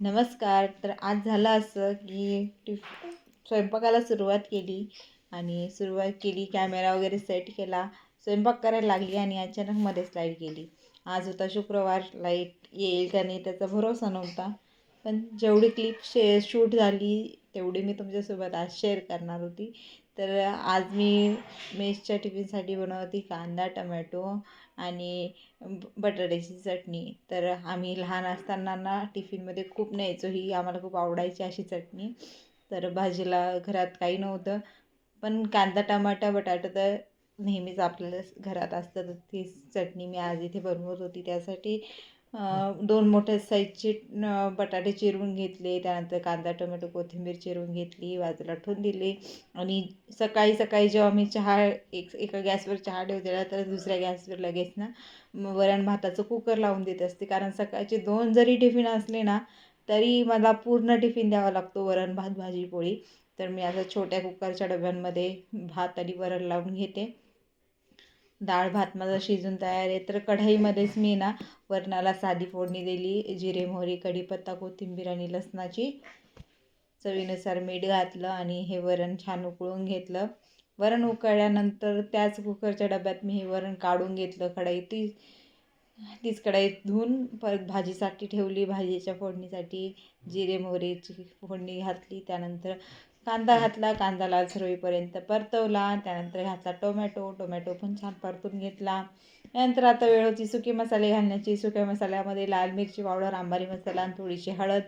नमस्कार. तर आज झालं असं की स्वयंपाकाला सुरुवात केली आणि कॅमेरा वगैरे सेट केला. स्वयंपाक करायला लागली आणि अचानक मध्येच लाईट गेली. आज होता शुक्रवार, लाईट येईल का नाही त्याचा भरोसा नव्हता. पण जेवढी क्लिप शूट झाली तेवढी मी तुमच्यासोबत आज शेअर करणार होती. तर आज मी मेसच्या टिफिनसाठी बनवते कांदा, टमॅटो आणि बटाट्याची चटणी. तर आम्ही लहान असताना ना टिफिनमध्ये खूप न्यायचो, ही आम्हाला खूप आवडायची अशी चटणी. तर भाजीला घरात काही नव्हतं, पण कांदा, टमाटा, बटाटा तर नेहमीच आपल्याला घरात असतं. तर ती चटणी मी आज इथे बनवत होती. त्यासाठी 2 मोठ्या साईजचे बटाटे चिरून घेतले. त्यानंतर कांदा, टोमॅटो, कोथिंबीर चिरून घेतली, बाजूला ठेवून दिली. आणि सकाळी सकाळी जेव्हा मी एका गॅसवर चहा ठेवतेला, तर दुसऱ्या गॅसवर लगेच ना वरण भाताचं कुकर लावून देत असते. कारण सकाळचे 2 जरी टिफिन असले ना तरी मला पूर्ण टिफिन द्यावा लागतो, वरण भात भाजी पोळी. तर मी आता छोट्या कुकरच्या डब्यांमध्ये भात आणि वरण लावून घेते. डाळ भात माझा शिजून तयार आहे. तर कढईमध्येच मी ना वरणाला साधी फोडणी दिली, जिरे मोहरी कढीपत्ता कोथिंबीर आणि लसणाची. चवीनुसार मीठ घातलं आणि हे वरण छान उकळून घेतलं. वरण उकळल्यानंतर त्याच कुकरच्या डब्यात मी हे वरण काढून घेतलं. तीच कढई धुवून परत भाजीसाठी ठेवली. भाजीच्या फोडणीसाठी जिरे मोहरीची फोडणी घातली. त्यानंतर कांदा घातला, कांदा लालसर होईपर्यंत परतवला. त्यानंतर घातला टोमॅटो पण छान परतून घेतला. त्यानंतर आता वेळ होती सुके मसाले घालण्याची. सुक्या मसाल्यामध्ये लाल मिरची पावडर, अंबारी मसाला आणि थोडीशी हळद,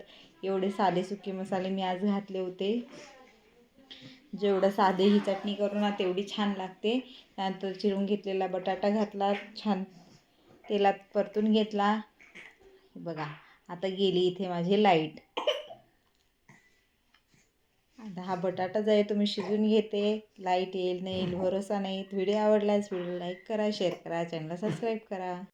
एवढे साधे सुके मसाले मी आज घातले होते. जेवढं साधे ही चटणी करू ना तेवढी छान लागते. त्यानंतर चिरून घेतलेला बटाटा घातला, छान तेलात परतून घेतला. बघा आता गेली इथे माझी लाईट. आता हा बटाटा जो आहे तो मी शिजून घेते. लाईट येईल नाही येईल भरोसा नाही. व्हिडिओ आवडल्यास व्हिडिओ लाईक करा, शेअर करा, चॅनलला सबस्क्राईब करा.